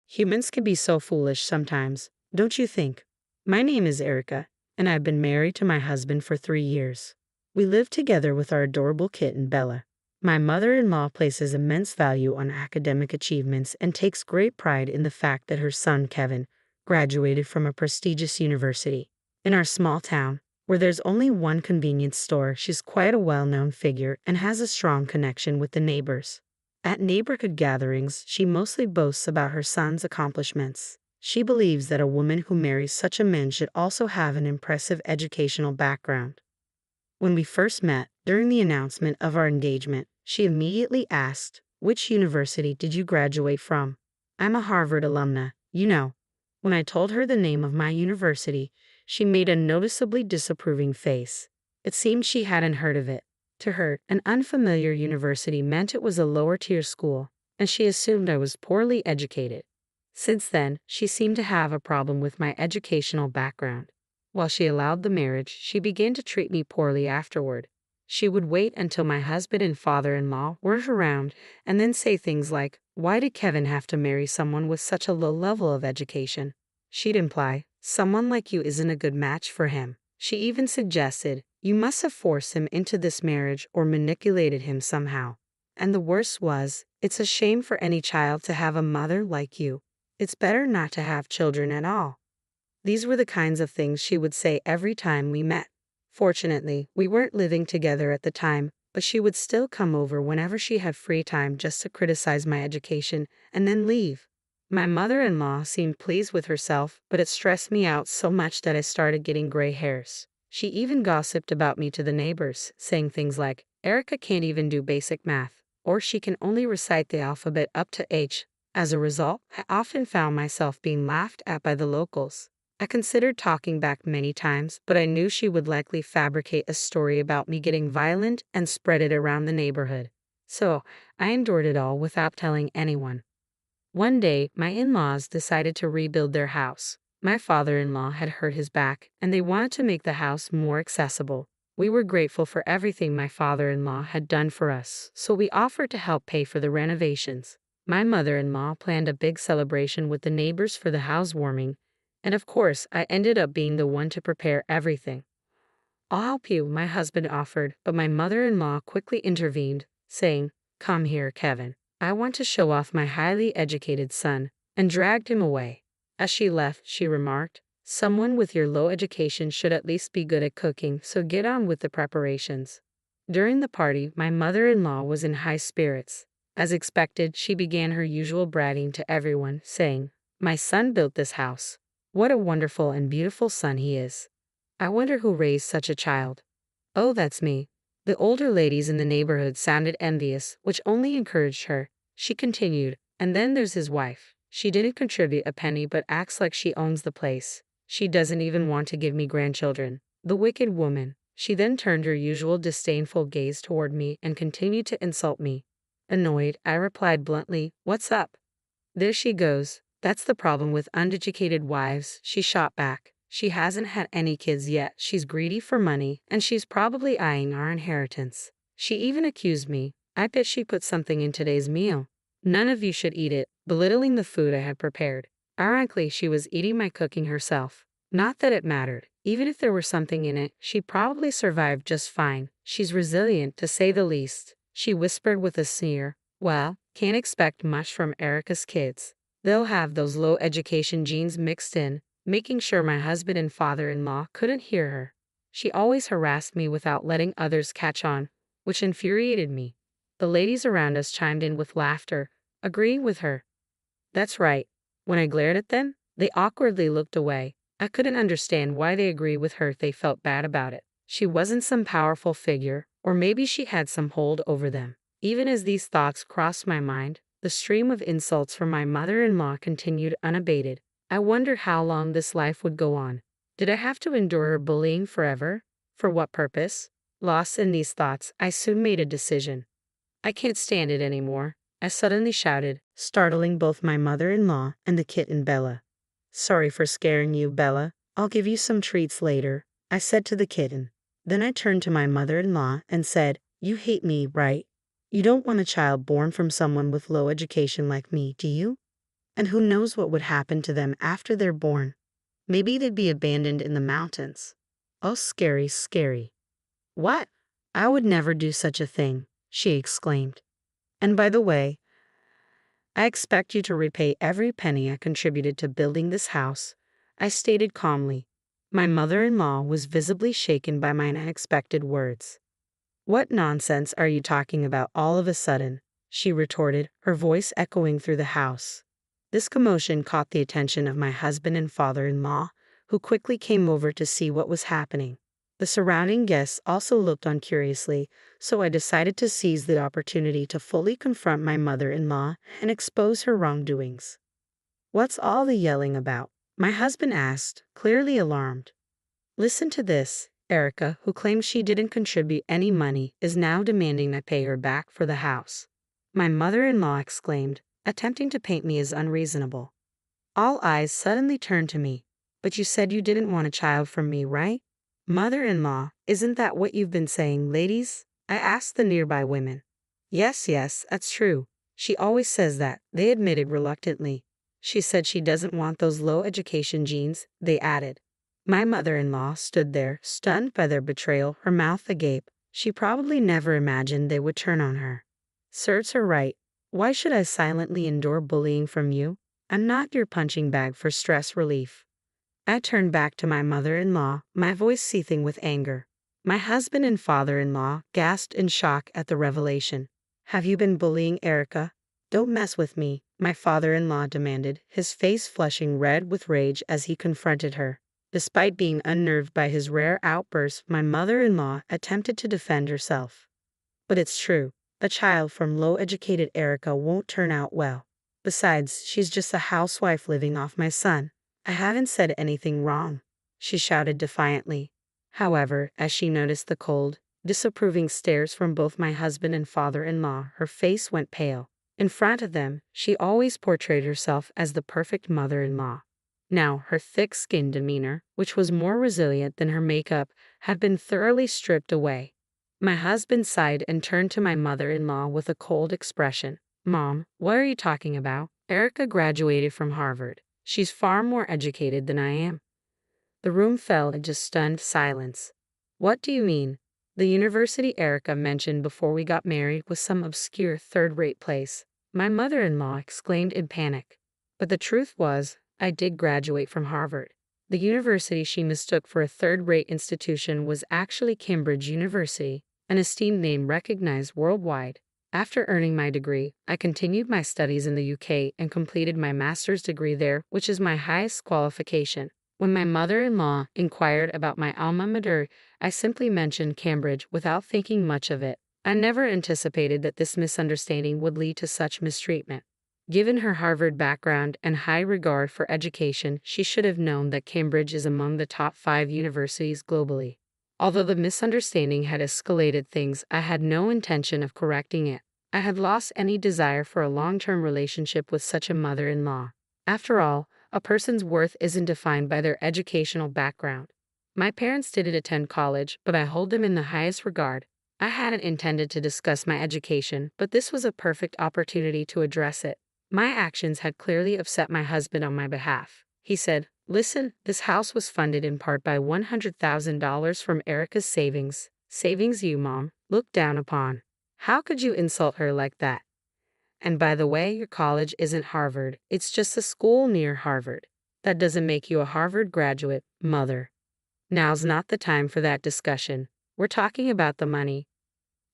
Humans can be so foolish sometimes, don't you think? My name is Erica, and I've been married to my husband for 3 years. We live together with our adorable kitten, Bella. My mother-in-law places immense value on academic achievements and takes great pride in the fact that her son, Kevin, graduated from a prestigious university. In our small town, where there's only one convenience store, she's quite a well-known figure and has a strong connection with the neighbors. At neighborhood gatherings, she mostly boasts about her son's accomplishments. She believes that a woman who marries such a man should also have an impressive educational background. When we first met, during the announcement of our engagement, she immediately asked, "Which university did you graduate from?" "I'm a Harvard alumna, you know." When I told her the name of my university, she made a noticeably disapproving face. It seemed she hadn't heard of it. To her, an unfamiliar university meant it was a lower-tier school, and she assumed I was poorly educated. Since then, she seemed to have a problem with my educational background. While she allowed the marriage, she began to treat me poorly afterward. She would wait until my husband and father-in-law weren't around and then say things like, "Why did Kevin have to marry someone with such a low level of education?" She'd imply, "Someone like you isn't a good match for him." She even suggested, "You must have forced him into this marriage or manipulated him somehow." And the worst was, "It's a shame for any child to have a mother like you. It's better not to have children at all." These were the kinds of things she would say every time we met. Fortunately, we weren't living together at the time, but she would still come over whenever she had free time just to criticize my education and then leave. My mother-in-law seemed pleased with herself, but it stressed me out so much that I started getting gray hairs. She even gossiped about me to the neighbors, saying things like, "Erica can't even do basic math," or "She can only recite the alphabet up to H." As a result, I often found myself being laughed at by the locals. I considered talking back many times, but I knew she would likely fabricate a story about me getting violent and spread it around the neighborhood. So, I endured it all without telling anyone. One day, my in-laws decided to rebuild their house. My father-in-law had hurt his back, and they wanted to make the house more accessible. We were grateful for everything my father-in-law had done for us, so we offered to help pay for the renovations. My mother-in-law planned a big celebration with the neighbors for the housewarming, and of course, I ended up being the one to prepare everything. "I'll help you," my husband offered, but my mother-in-law quickly intervened, saying, "Come here, Kevin. I want to show off my highly educated son," and dragged him away. As she left, she remarked, "Someone with your low education should at least be good at cooking, so get on with the preparations." During the party, my mother-in-law was in high spirits. As expected, she began her usual bragging to everyone, saying, "My son built this house. What a wonderful and beautiful son he is. I wonder who raised such a child." "Oh, that's me." The older ladies in the neighborhood sounded envious, which only encouraged her. She continued, "And then there's his wife. She didn't contribute a penny but acts like she owns the place. She doesn't even want to give me grandchildren. The wicked woman." She then turned her usual disdainful gaze toward me and continued to insult me. Annoyed, I replied bluntly, "What's up?" "There she goes. That's the problem with uneducated wives," she shot back. "She hasn't had any kids yet, she's greedy for money, and she's probably eyeing our inheritance." She even accused me. "I bet she put something in today's meal. None of you should eat it," belittling the food I had prepared. Ironically, she was eating my cooking herself. Not that it mattered. Even if there were something in it, she probably survived just fine. She's resilient, to say the least. She whispered with a sneer, "Well, can't expect much from Erica's kids. They'll have those low education genes mixed in," making sure my husband and father-in-law couldn't hear her. She always harassed me without letting others catch on, which infuriated me. The ladies around us chimed in with laughter, agreeing with her. That's right. When I glared at them, they awkwardly looked away. I couldn't understand why they agreed with her if they felt bad about it. She wasn't some powerful figure, or maybe she had some hold over them. Even as these thoughts crossed my mind, the stream of insults from my mother-in-law continued unabated. I wondered how long this life would go on. Did I have to endure her bullying forever? For what purpose? Lost in these thoughts, I soon made a decision. "I can't stand it anymore," I suddenly shouted, startling both my mother-in-law and the kitten Bella. "Sorry for scaring you, Bella. I'll give you some treats later," I said to the kitten. Then I turned to my mother-in-law and said, "You hate me, right? You don't want a child born from someone with low education like me, do you?" And who knows what would happen to them after they're born? Maybe they'd be abandoned in the mountains. Oh, scary, scary. What? I would never do such a thing, she exclaimed. And by the way, I expect you to repay every penny I contributed to building this house, I stated calmly. My mother-in-law was visibly shaken by my unexpected words. What nonsense are you talking about all of a sudden? She retorted, her voice echoing through the house. This commotion caught the attention of my husband and father-in-law, who quickly came over to see what was happening. The surrounding guests also looked on curiously, so I decided to seize the opportunity to fully confront my mother-in-law and expose her wrongdoings. What's all the yelling about? My husband asked, clearly alarmed. Listen to this. Erica, who claims she didn't contribute any money, is now demanding I pay her back for the house. My mother-in-law exclaimed, attempting to paint me as unreasonable. All eyes suddenly turned to me. But you said you didn't want a child from me, right? Mother-in-law, isn't that what you've been saying, ladies? I asked the nearby women. Yes, that's true. She always says that, they admitted reluctantly. She said she doesn't want those low education genes, they added. My mother-in-law stood there, stunned by their betrayal, her mouth agape. She probably never imagined they would turn on her. Serves her right. Why should I silently endure bullying from you? I'm not your punching bag for stress relief. I turned back to my mother-in-law, my voice seething with anger. My husband and father-in-law gasped in shock at the revelation. Have you been bullying Erica? Don't mess with me, my father-in-law demanded, his face flushing red with rage as he confronted her. Despite being unnerved by his rare outburst, my mother-in-law attempted to defend herself. But it's true, the child from low-educated Erica won't turn out well. Besides, she's just a housewife living off my son. I haven't said anything wrong, she shouted defiantly. However, as she noticed the cold, disapproving stares from both my husband and father-in-law, her face went pale. In front of them, she always portrayed herself as the perfect mother-in-law. Now, her thick-skinned demeanor, which was more resilient than her makeup, had been thoroughly stripped away. My husband sighed and turned to my mother-in-law with a cold expression. Mom, what are you talking about? Erica graduated from Harvard. She's far more educated than I am. The room fell into stunned silence. What do you mean? The university Erica mentioned before we got married was some obscure third-rate place, my mother-in-law exclaimed in panic. But the truth was, I did graduate from Harvard. The university she mistook for a third-rate institution was actually Cambridge University, an esteemed name recognized worldwide. After earning my degree, I continued my studies in the UK and completed my master's degree there, which is my highest qualification. When my mother-in-law inquired about my alma mater, I simply mentioned Cambridge without thinking much of it. I never anticipated that this misunderstanding would lead to such mistreatment. Given her Harvard background and high regard for education, she should have known that Cambridge is among the top 5 universities globally. Although the misunderstanding had escalated things, I had no intention of correcting it. I had lost any desire for a long-term relationship with such a mother-in-law. After all, a person's worth isn't defined by their educational background. My parents didn't attend college, but I hold them in the highest regard. I hadn't intended to discuss my education, but this was a perfect opportunity to address it. My actions had clearly upset my husband on my behalf. He said, "Listen, this house was funded in part by $100,000 from Erica's savings. Savings you, Mom, looked down upon. How could you insult her like that? And by the way, your college isn't Harvard. It's just a school near Harvard. That doesn't make you a Harvard graduate, Mother. Now's not the time for that discussion. We're talking about the money.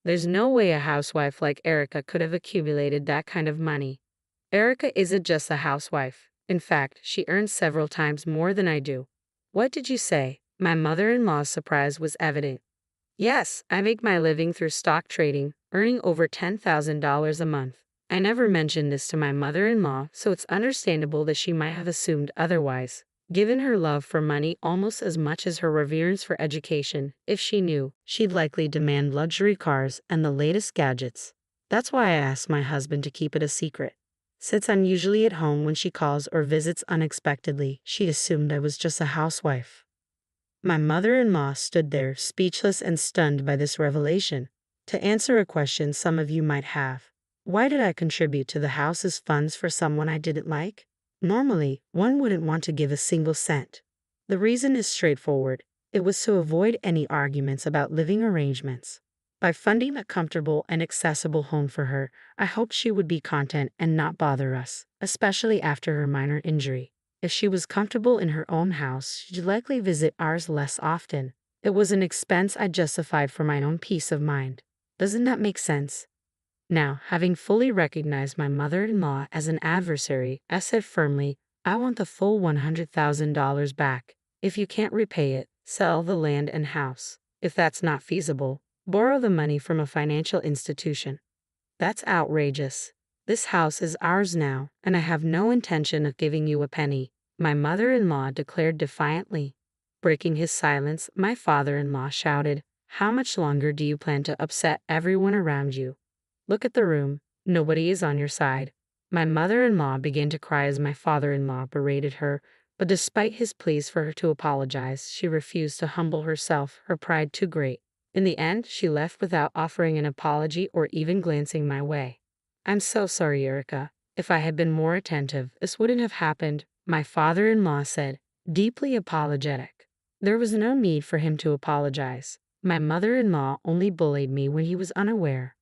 There's no way a housewife like Erica could have accumulated that kind of money. Erica isn't just a housewife. In fact, she earns several times more than I do." "What did you say?" My mother-in-law's surprise was evident. "Yes, I make my living through stock trading, earning over $10,000 a month. I never mentioned this to my mother-in-law, so it's understandable that she might have assumed otherwise. Given her love for money almost as much as her reverence for education, if she knew, she'd likely demand luxury cars and the latest gadgets. That's why I asked my husband to keep it a secret. Since I'm usually at home when she calls or visits unexpectedly, she assumed I was just a housewife." My mother-in-law stood there, speechless and stunned by this revelation. To answer a question some of you might have, why did I contribute to the house's funds for someone I didn't like? Normally, one wouldn't want to give a single cent. The reason is straightforward. It was to avoid any arguments about living arrangements. By funding a comfortable and accessible home for her, I hoped she would be content and not bother us, especially after her minor injury. If she was comfortable in her own house, she'd likely visit ours less often. It was an expense I justified for my own peace of mind. Doesn't that make sense? Now, having fully recognized my mother-in-law as an adversary, I said firmly, I want the full $100,000 back. If you can't repay it, sell the land and house. If that's not feasible, borrow the money from a financial institution. That's outrageous. This house is ours now, and I have no intention of giving you a penny, my mother-in-law declared defiantly. Breaking his silence, my father-in-law shouted, How much longer do you plan to upset everyone around you? Look at the room. Nobody is on your side. My mother-in-law began to cry as my father-in-law berated her, but despite his pleas for her to apologize, she refused to humble herself, her pride too great. In the end, she left without offering an apology or even glancing my way. I'm so sorry, Erica. If I had been more attentive, this wouldn't have happened, my father-in-law said, deeply apologetic. There was no need for him to apologize. My mother-in-law only bullied me when he was unaware.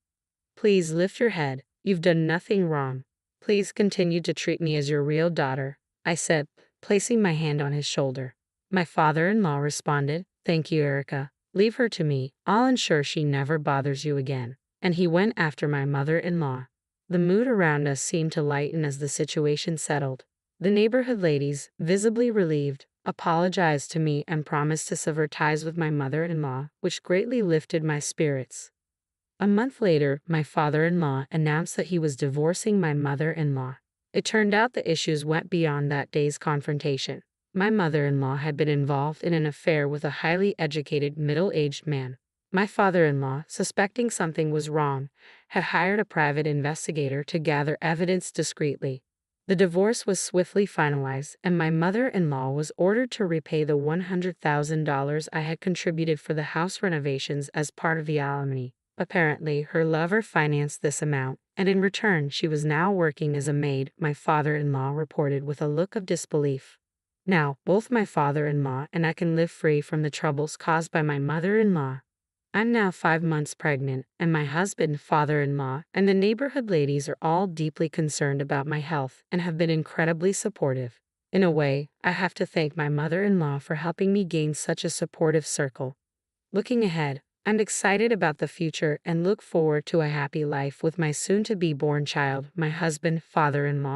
Please lift your head. You've done nothing wrong. Please continue to treat me as your real daughter, I said, placing my hand on his shoulder. My father-in-law responded, Thank you, Erica. Leave her to me. I'll ensure she never bothers you again. And he went after my mother-in-law. The mood around us seemed to lighten as the situation settled. The neighborhood ladies, visibly relieved, apologized to me and promised to sever ties with my mother-in-law, which greatly lifted my spirits. A month later, my father-in-law announced that he was divorcing my mother-in-law. It turned out the issues went beyond that day's confrontation. My mother-in-law had been involved in an affair with a highly educated, middle-aged man. My father-in-law, suspecting something was wrong, had hired a private investigator to gather evidence discreetly. The divorce was swiftly finalized, and my mother-in-law was ordered to repay the $100,000 I had contributed for the house renovations as part of the alimony. Apparently, her lover financed this amount, and in return she was now working as a maid, my father-in-law reported with a look of disbelief. Now, both my father-in-law and I can live free from the troubles caused by my mother-in-law. I'm now 5 months pregnant, and my husband, father-in-law, and the neighborhood ladies are all deeply concerned about my health and have been incredibly supportive. In a way, I have to thank my mother-in-law for helping me gain such a supportive circle. Looking ahead, I'm excited about the future and look forward to a happy life with my soon-to-be-born child, my husband, father-in-law,